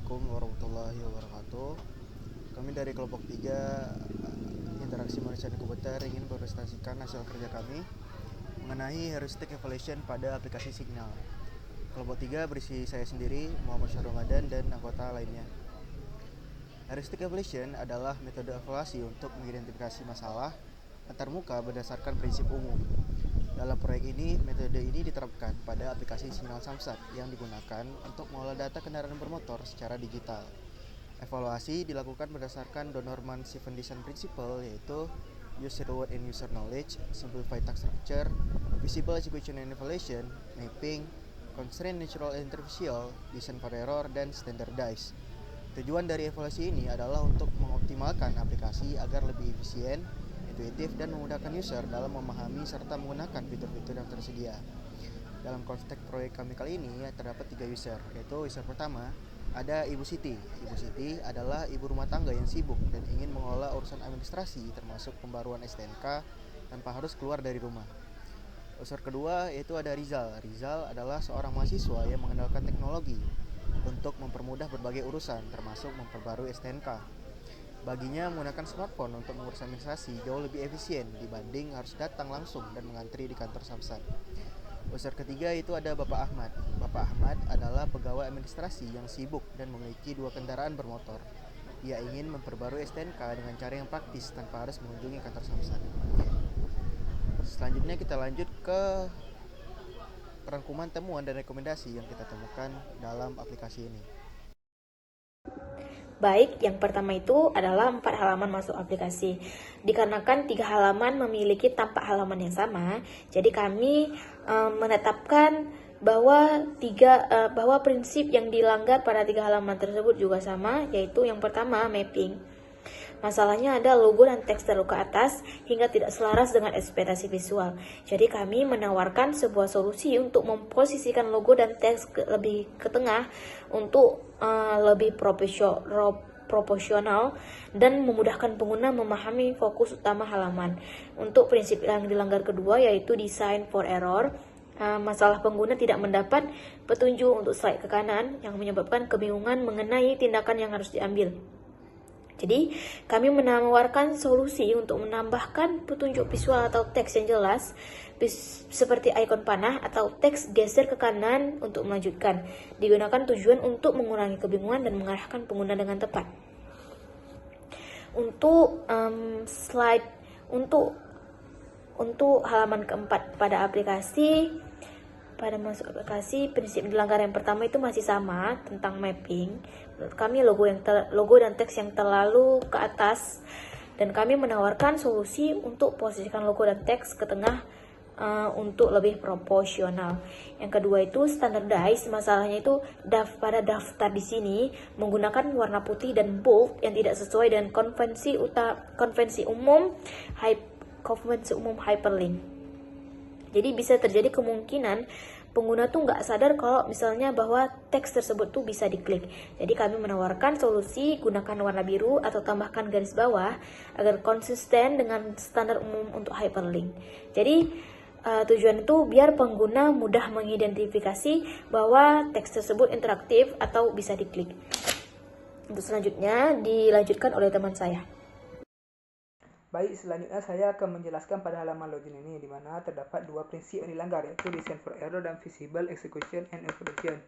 Assalamualaikum warahmatullahi wabarakatuh. Kami dari kelompok 3 Interaksi Manusia dan Komputer ingin mempresentasikan hasil kerja kami mengenai heuristic evaluation pada aplikasi Signal. Kelompok 3 berisi saya sendiri, Muhammad Syahrul Ramadan, dan anggota lainnya. Heuristic evaluation adalah metode evaluasi untuk mengidentifikasi masalah antarmuka berdasarkan prinsip umum. Dalam proyek ini, metode ini diterapkan pada aplikasi Signal Samsat yang digunakan untuk mengolah data kendaraan bermotor secara digital. Evaluasi dilakukan berdasarkan Dornorman-Shifen Design Principle, yaitu User Reward and User Knowledge, Simplified Task Structure, Visible Execution and Evaluation, Mapping, Constraint Natural and Artificial, Design for Error, dan Standardize. Tujuan dari evaluasi ini adalah untuk mengoptimalkan aplikasi agar lebih efisien, intuitif, dan memudahkan user dalam memahami serta menggunakan fitur-fitur yang tersedia. Dalam konteks proyek kami kali ini terdapat 3 user, yaitu user pertama ada Ibu Siti. Ibu Siti adalah ibu rumah tangga yang sibuk dan ingin mengelola urusan administrasi termasuk pembaruan STNK tanpa harus keluar dari rumah. User kedua yaitu ada Rizal. Rizal adalah seorang mahasiswa yang mengandalkan teknologi untuk mempermudah berbagai urusan termasuk memperbarui STNK. Baginya menggunakan smartphone untuk mengurus administrasi jauh lebih efisien dibanding harus datang langsung dan mengantri di kantor Samsat. User ketiga itu ada Bapak Ahmad. Bapak Ahmad adalah pegawai administrasi yang sibuk dan memiliki 2 kendaraan bermotor. Ia ingin memperbarui STNK dengan cara yang praktis tanpa harus mengunjungi kantor Samsat. Selanjutnya kita lanjut ke rangkuman temuan dan rekomendasi yang kita temukan dalam aplikasi ini. Baik, yang pertama itu adalah 4 halaman masuk aplikasi. Dikarenakan 3 halaman memiliki tampak halaman yang sama, jadi kami menetapkan bahwa prinsip yang dilanggar pada 3 halaman tersebut juga sama, yaitu yang pertama mapping. Masalahnya ada logo dan teks terlalu ke atas hingga tidak selaras dengan ekspektasi visual. Jadi kami menawarkan sebuah solusi untuk memposisikan logo dan teks lebih ke tengah untuk lebih proporsional dan memudahkan pengguna memahami fokus utama halaman. Untuk prinsip yang dilanggar kedua yaitu design for error. Masalah pengguna tidak mendapat petunjuk untuk slide ke kanan yang menyebabkan kebingungan mengenai tindakan yang harus diambil. Jadi, kami menawarkan solusi untuk menambahkan petunjuk visual atau teks yang jelas, seperti ikon panah atau teks geser ke kanan untuk melanjutkan. Digunakan tujuan untuk mengurangi kebingungan dan mengarahkan pengguna dengan tepat. Untuk slide untuk halaman keempat pada aplikasi, masuk aplikasi, prinsip dilanggar yang pertama itu masih sama tentang mapping. Menurut kami logo dan teks yang terlalu ke atas, dan kami menawarkan solusi untuk posisikan logo dan teks ke tengah untuk lebih proporsional. Yang kedua itu standardize. Masalahnya itu pada daftar di sini menggunakan warna putih dan bold yang tidak sesuai dengan konvensi umum hyperlink. Jadi bisa terjadi kemungkinan pengguna tuh nggak sadar kalau misalnya bahwa teks tersebut tuh bisa diklik. Jadi kami menawarkan solusi gunakan warna biru atau tambahkan garis bawah agar konsisten dengan standar umum untuk hyperlink. Jadi tujuan itu biar pengguna mudah mengidentifikasi bahwa teks tersebut interaktif atau bisa diklik. Untuk selanjutnya dilanjutkan oleh teman saya. Baik, selanjutnya saya akan menjelaskan pada halaman login ini, di mana terdapat 2 prinsip yang dilanggar, yaitu design for error dan visible execution and evaluation.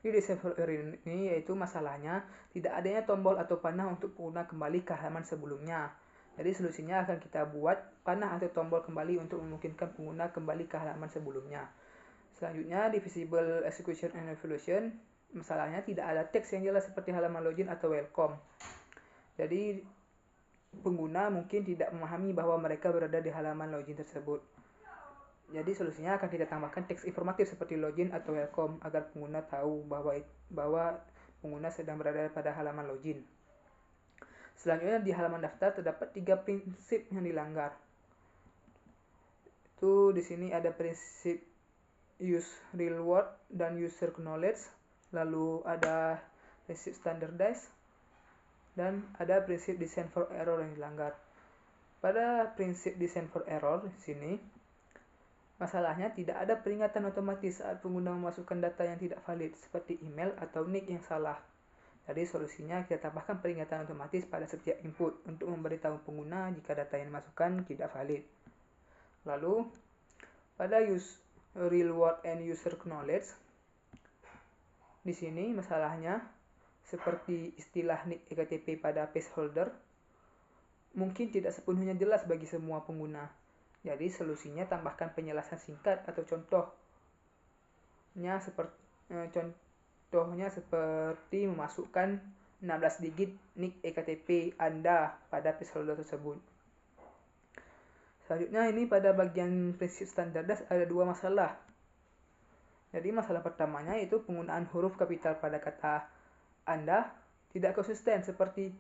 Di design for error ini yaitu masalahnya tidak adanya tombol atau panah untuk pengguna kembali ke halaman sebelumnya. Jadi solusinya akan kita buat panah atau tombol kembali untuk memungkinkan pengguna kembali ke halaman sebelumnya. Selanjutnya di visible execution and evaluation, masalahnya tidak ada teks yang jelas seperti halaman login atau welcome. Jadi pengguna mungkin tidak memahami bahwa mereka berada di halaman login tersebut. Jadi solusinya akan kita tambahkan teks informatif seperti login atau welcome agar pengguna tahu bahwa pengguna sedang berada pada halaman login. Selanjutnya di halaman daftar terdapat 3 prinsip yang dilanggar. Itu di sini ada prinsip use real word dan user knowledge, lalu ada prinsip standardize, dan ada prinsip design for error yang dilanggar. Pada prinsip design for error di sini, masalahnya tidak ada peringatan otomatis saat pengguna memasukkan data yang tidak valid seperti email atau nick yang salah. Jadi solusinya kita tambahkan peringatan otomatis pada setiap input untuk memberitahu pengguna jika data yang dimasukkan tidak valid. Lalu pada real world and user knowledge, di sini masalahnya seperti istilah nick ektp pada placeholder mungkin tidak sepenuhnya jelas bagi semua pengguna. Jadi solusinya tambahkan penjelasan singkat atau contohnya seperti memasukkan 16 digit nick ektp Anda pada placeholder tersebut. Selanjutnya ini pada bagian prinsip standar DAS ada dua masalah. Jadi masalah pertamanya yaitu penggunaan huruf kapital pada kata Anda tidak konsisten seperti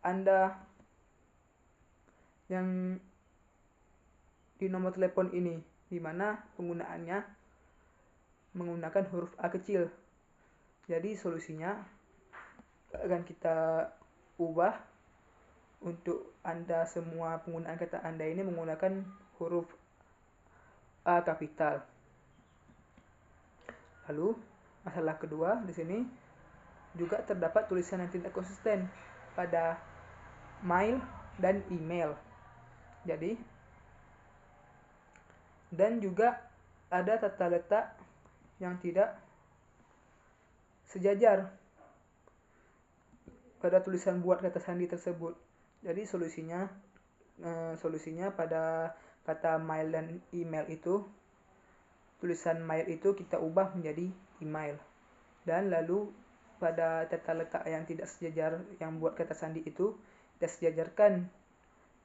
Anda yang di nomor telepon ini, di mana penggunaannya menggunakan huruf A kecil. Jadi solusinya akan kita ubah untuk Anda semua penggunaan kata Anda ini menggunakan huruf A kapital. Lalu masalah kedua di sini juga terdapat tulisan yang tidak konsisten pada mail dan email. Jadi dan juga ada tata letak yang tidak sejajar pada tulisan buat kata sandi tersebut. Jadi solusinya pada kata mail dan email itu, tulisan mail itu kita ubah menjadi email. Dan lalu pada tata letak yang tidak sejajar yang buat kata sandi itu kita sejajarkan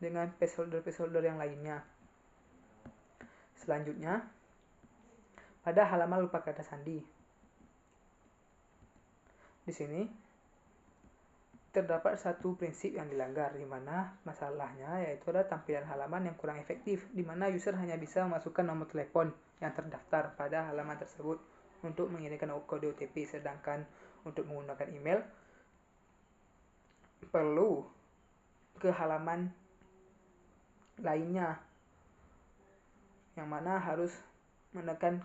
dengan placeholder yang lainnya. Selanjutnya pada halaman lupa kata sandi. Di sini terdapat satu prinsip yang dilanggar, di mana masalahnya yaitu ada tampilan halaman yang kurang efektif, di mana user hanya bisa memasukkan nomor telepon yang terdaftar pada halaman tersebut untuk mengirimkan kode OTP, sedangkan untuk menggunakan email perlu ke halaman lainnya, yang mana harus menekan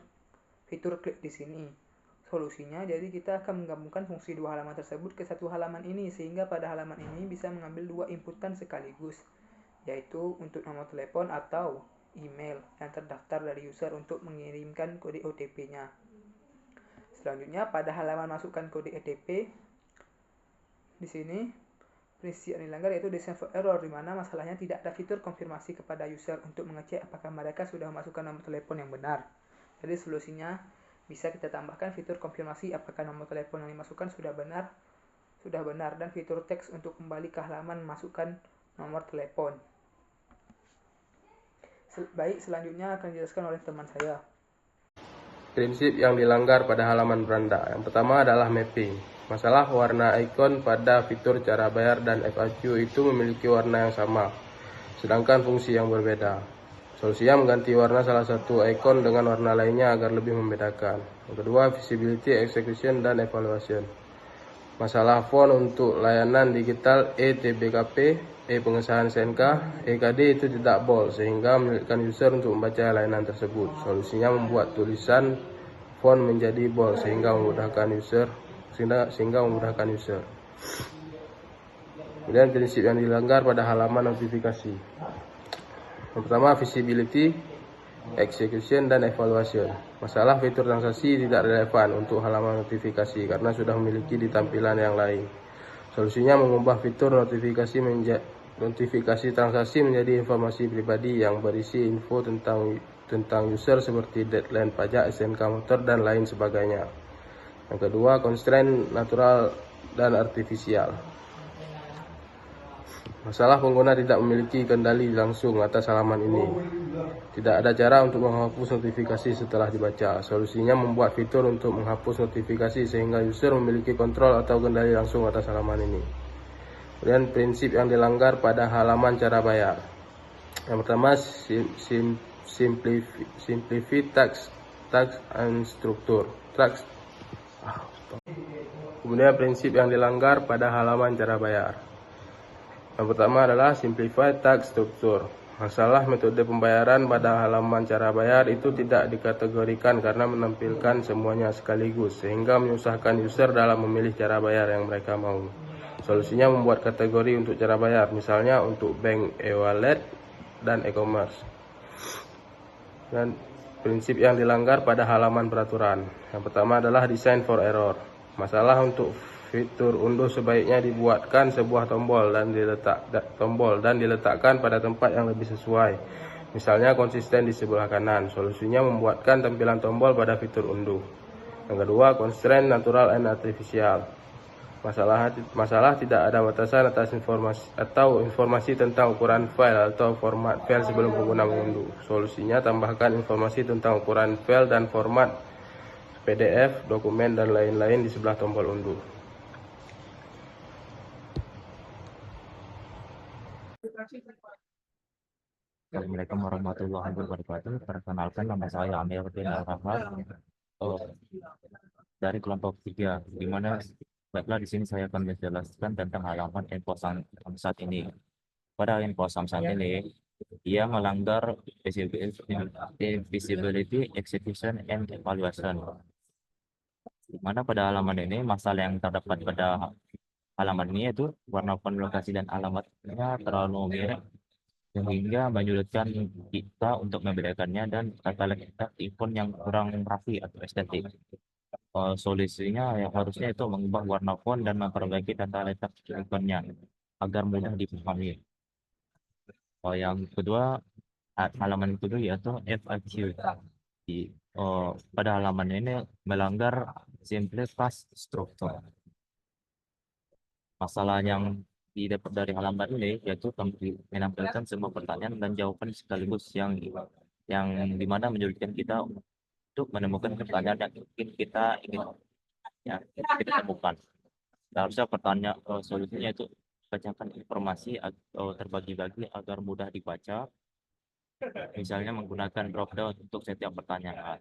fitur klik di sini. Solusinya, jadi kita akan menggabungkan fungsi dua halaman tersebut ke satu halaman ini, sehingga pada halaman ini bisa mengambil dua inputan sekaligus, yaitu untuk nomor telepon atau email yang terdaftar dari user untuk mengirimkan kode OTP-nya. Selanjutnya, pada halaman masukkan kode OTP, di sini prinsip yang dilanggar yaitu design for error, di mana masalahnya tidak ada fitur konfirmasi kepada user untuk mengecek apakah mereka sudah memasukkan nomor telepon yang benar. Jadi solusinya bisa kita tambahkan fitur konfirmasi apakah nomor telepon yang dimasukkan sudah benar, dan fitur teks untuk kembali ke halaman masukkan nomor telepon. Baik, selanjutnya akan dijelaskan oleh teman saya. Prinsip yang dilanggar pada halaman beranda. Yang pertama adalah mapping. Masalah warna ikon pada fitur cara bayar dan FAQ itu memiliki warna yang sama, sedangkan fungsi yang berbeda. Solusinya mengganti warna salah satu ikon dengan warna lainnya agar lebih membedakan. Yang kedua, visibility, execution, dan evaluation. Masalah font untuk layanan digital eTBKP, pengesahan SNK, EKD itu tidak bold sehingga menyulitkan user untuk membaca layanan tersebut. Solusinya membuat tulisan font menjadi bold sehingga memudahkan user. Kemudian prinsip yang dilanggar pada halaman notifikasi. Yang pertama, visibility, execution, dan evaluation. Masalah fitur transaksi tidak relevan untuk halaman notifikasi karena sudah memiliki di tampilan yang lain. Solusinya mengubah fitur notifikasi transaksi menjadi informasi pribadi yang berisi info tentang user seperti deadline pajak, SNK motor, dan lain sebagainya. Yang kedua, constraint natural dan artifisial. Masalah pengguna tidak memiliki kendali langsung atas halaman ini. Tidak ada cara untuk menghapus notifikasi setelah dibaca. Solusinya membuat fitur untuk menghapus notifikasi sehingga user memiliki kontrol atau kendali langsung atas halaman ini. Kemudian prinsip yang dilanggar pada halaman cara bayar. Yang pertama, simplify tax and structure. Kemudian prinsip yang dilanggar pada halaman cara bayar. Yang pertama adalah simplify tax structure. Masalah metode pembayaran pada halaman cara bayar itu tidak dikategorikan karena menampilkan semuanya sekaligus, sehingga menyusahkan user dalam memilih cara bayar yang mereka mau. Solusinya membuat kategori untuk cara bayar, misalnya untuk bank, e-wallet, dan e-commerce. Dan prinsip yang dilanggar pada halaman peraturan. Yang pertama adalah design for error. Masalah untuk fitur unduh sebaiknya dibuatkan sebuah tombol dan diletakkan pada tempat yang lebih sesuai. Misalnya konsisten di sebelah kanan. Solusinya membuatkan tampilan tombol pada fitur unduh. Yang kedua, constraint natural and artificial. Masalah tidak ada batasan atas informasi tentang ukuran file atau format file sebelum pengguna mengunduh. Solusinya tambahkan informasi tentang ukuran file dan format PDF, dokumen, dan lain-lain di sebelah tombol unduh. Assalamualaikum warahmatullahi wabarakatuh. Perkenalkan, nama saya Amir bin Al-Rahman dari kelompok 3, di mana baiklah di sini saya akan menjelaskan tentang halaman info samsat ini. Pada info samsat ini, dia melanggar visibility, execution, and evaluation. Di mana pada halaman ini masalah yang terdapat pada halaman ini yaitu warna font, lokasi, dan alamatnya terlalu mirip sehingga menyulitkan kita untuk membedakannya, dan kata letak ikon yang kurang rapi atau estetik. Solusinya yang harusnya itu mengubah warna font dan memperbaiki tata letak ikonnya agar mudah dipahami. Yang kedua, halaman kedua yaitu FAQ. Pada halaman ini melanggar simple past structure. Masalah yang didapat dari halaman ini yaitu menampilkan semua pertanyaan dan jawaban sekaligus, yang dimana menyulitkan kita untuk menemukan pertanyaan yang mungkin kita ingin kita temukan. Seharusnya solusinya itu bacakan informasi atau terbagi-bagi agar mudah dibaca, misalnya menggunakan drop down untuk setiap pertanyaan.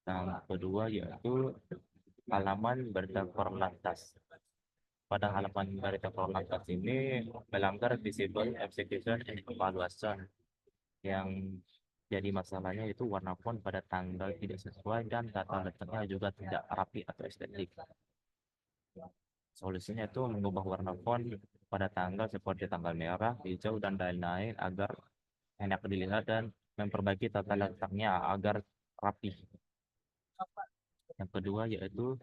Yang kedua yaitu halaman berita korlantas. Pada halaman berita korlantas ini melanggar visible, execution, and evaluation. Yang jadi masalahnya itu warna font pada tanggal tidak sesuai dan data letaknya juga tidak rapi atau estetik. Solusinya itu mengubah warna font pada tanggal seperti tanggal merah, hijau, dan lain-lain agar enak dilihat, dan memperbaiki tata letaknya agar rapi. Yang kedua yaitu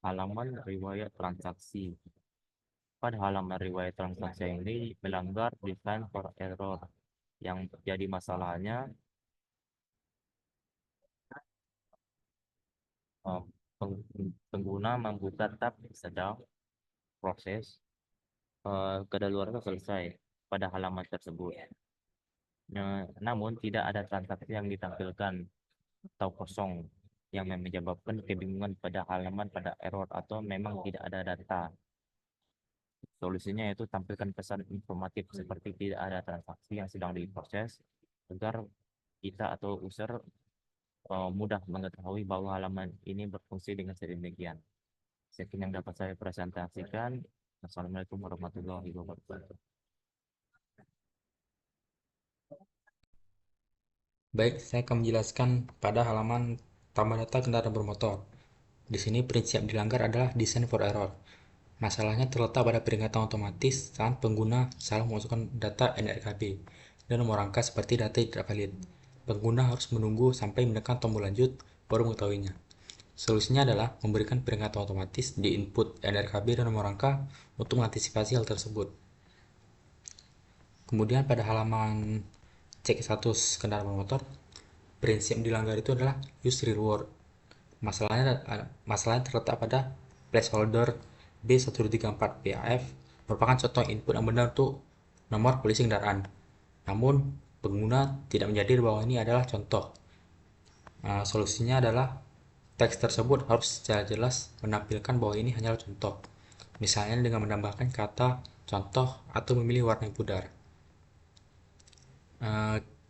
halaman riwayat transaksi. Pada halaman riwayat transaksi ini melanggar design for error. Yang jadi masalahnya pengguna membuka tab sedang proses kedaluarsa selesai pada halaman tersebut. Namun tidak ada transaksi yang ditampilkan atau kosong, yang menyebabkan kebingungan pada halaman pada error atau memang tidak ada data. Solusinya yaitu tampilkan pesan informatif seperti tidak ada transaksi yang sedang diproses agar kita atau user mudah mengetahui bahwa halaman ini berfungsi dengan sedemikian. Sekian yang dapat saya presentasikan. Assalamualaikum warahmatullahi wabarakatuh. Baik, saya akan menjelaskan pada halaman tambah data kendaraan bermotor. Di sini prinsip yang dilanggar adalah design for error. Masalahnya terletak pada peringatan otomatis saat pengguna salah memasukkan data NRKB dan nomor angka seperti data tidak valid. Pengguna harus menunggu sampai menekan tombol lanjut baru mengetahuinya. Solusinya adalah memberikan peringatan otomatis di input NRKB dan nomor angka untuk mengantisipasi hal tersebut. Kemudian pada halaman cek status kendaraan bermotor, prinsip yang dilanggar itu adalah use reward. Masalahnya terletak pada placeholder B1234 PAF merupakan contoh input yang benar untuk nomor polisi kendaraan. Namun, pengguna tidak menyadari bahwa ini adalah contoh. Solusinya adalah teks tersebut harus secara jelas menampilkan bahwa ini hanyalah contoh. Misalnya dengan menambahkan kata contoh atau memilih warna yang pudar.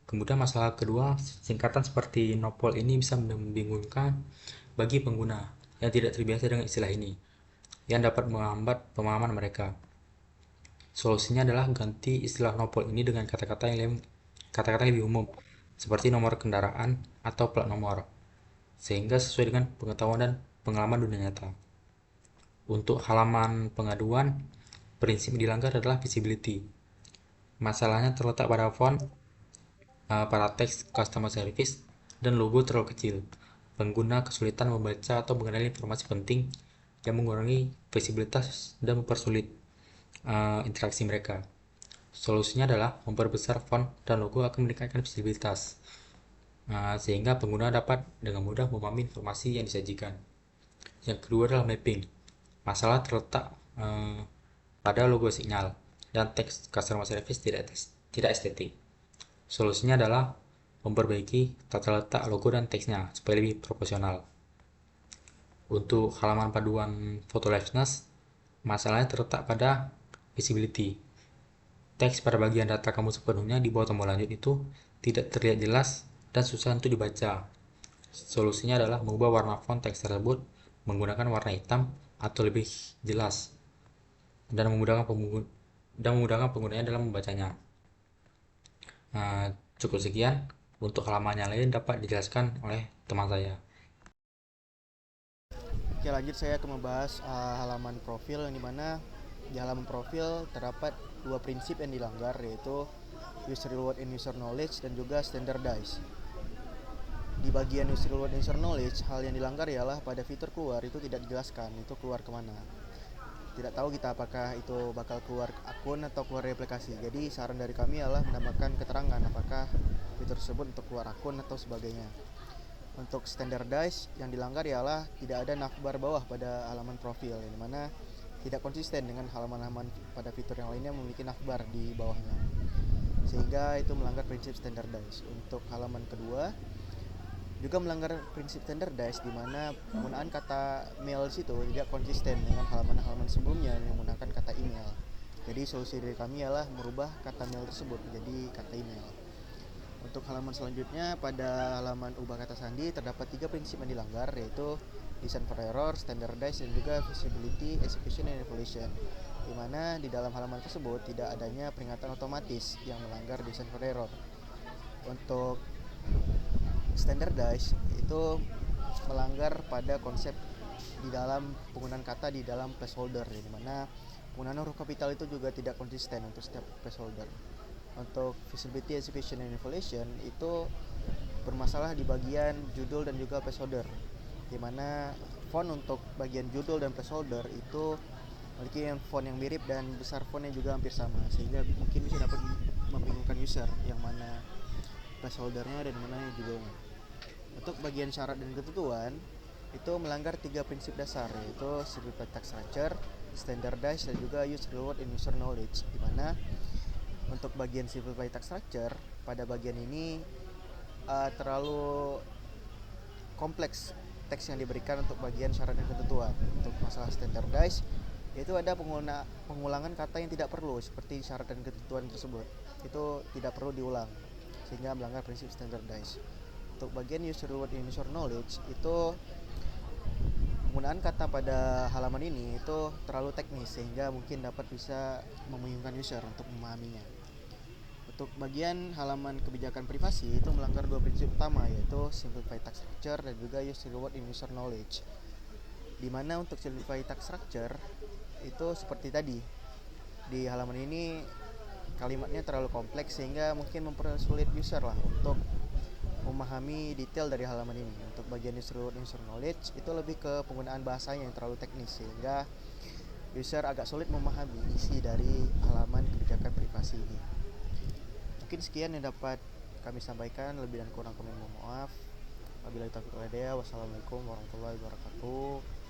Kemudian masalah kedua, singkatan seperti nopol ini bisa membingungkan bagi pengguna yang tidak terbiasa dengan istilah ini, yang dapat menghambat pemahaman mereka. Solusinya adalah ganti istilah nopol ini dengan kata-kata lebih umum, seperti nomor kendaraan atau plat nomor, sehingga sesuai dengan pengetahuan dan pengalaman dunia nyata. Untuk halaman pengaduan, prinsip yang dilanggar adalah visibility. Masalahnya terletak pada font, pada teks customer service, dan logo terlalu kecil. Pengguna kesulitan membaca atau mengenali informasi penting yang mengurangi visibilitas dan mempersulit interaksi mereka. Solusinya adalah memperbesar font dan logo akan meningkatkan visibilitas, sehingga pengguna dapat dengan mudah memahami informasi yang disajikan. Yang kedua adalah mapping. Masalah terletak pada logo sinyal dan teks customer service tidak estetik. Solusinya adalah memperbaiki tata letak logo dan teksnya supaya lebih proporsional. Untuk halaman panduan photo liveness, masalahnya terletak pada visibility. Teks pada bagian data kamu sepenuhnya di bawah tombol lanjut itu tidak terlihat jelas dan susah untuk dibaca. Solusinya adalah mengubah warna font teks tersebut menggunakan warna hitam atau lebih jelas dan memudahkan penggunanya dalam membacanya. Cukup sekian. Untuk halaman yang lain dapat dijelaskan oleh teman saya. Oke, lanjut saya akan membahas halaman profil, yang dimana di halaman profil terdapat dua prinsip yang dilanggar, yaitu user reward and user knowledge dan juga standardize. Di bagian user reward and user knowledge, hal yang dilanggar ialah pada fitur keluar itu tidak dijelaskan itu keluar kemana. Tidak tahu kita apakah itu bakal keluar akun atau keluar dari aplikasi. Jadi saran dari kami adalah menambahkan keterangan apakah fitur tersebut untuk keluar akun atau sebagainya. Untuk standardize, yang dilanggar ialah tidak ada navbar bawah pada halaman profil, yang dimana tidak konsisten dengan halaman-halaman pada fitur yang lainnya memiliki navbar di bawahnya, sehingga itu melanggar prinsip standardize. Untuk halaman kedua juga melanggar prinsip standardize, di mana penggunaan kata mail situ tidak konsisten dengan halaman-halaman sebelumnya yang menggunakan kata email. Jadi solusi dari kami ialah merubah kata mail tersebut menjadi kata email. Untuk halaman selanjutnya, pada halaman ubah kata sandi terdapat 3 prinsip yang dilanggar, yaitu design for error, standardize, dan juga visibility, execution, and evaluation, di mana di dalam halaman tersebut tidak adanya peringatan otomatis yang melanggar design for error. Untuk standardize itu melanggar pada konsep di dalam penggunaan kata di dalam placeholder, di mana penggunaan huruf kapital itu juga tidak konsisten untuk setiap placeholder. Untuk visibility, execution, and evaluation itu bermasalah di bagian judul dan juga placeholder, di mana font untuk bagian judul dan placeholder itu memiliki font yang mirip dan besar fontnya juga hampir sama, sehingga mungkin bisa dapat membingungkan user yang mana placeholdernya dan mana yang judulnya. Untuk bagian syarat dan ketentuan itu melanggar 3 prinsip dasar, yaitu simplified text structure, standardize, dan juga user reward and user knowledge, di mana untuk bagian simplified text structure pada bagian ini terlalu kompleks teks yang diberikan untuk bagian syarat dan ketentuan. Untuk masalah standardize yaitu ada pengulangan kata yang tidak perlu seperti syarat dan ketentuan tersebut, itu tidak perlu diulang sehingga melanggar prinsip standardize. Untuk bagian user reward and user knowledge itu penggunaan kata pada halaman ini itu terlalu teknis sehingga mungkin bisa membingungkan user untuk memahaminya. Untuk bagian halaman kebijakan privasi itu melanggar 2 prinsip utama, yaitu simplified text structure dan juga user reward and user knowledge, di mana untuk simplified text structure itu seperti tadi di halaman ini kalimatnya terlalu kompleks sehingga mungkin mempersulit user lah untuk memahami detail dari halaman ini. Untuk bagian user reward and user knowledge itu lebih ke penggunaan bahasanya yang terlalu teknis sehingga user agak sulit memahami isi dari halaman kebijakan privasi ini. Mungkin sekian yang dapat kami sampaikan, lebih dan kurang kami mohon maaf. Wabillahi taufiq wal hidayah. Wassalamualaikum warahmatullahi wabarakatuh.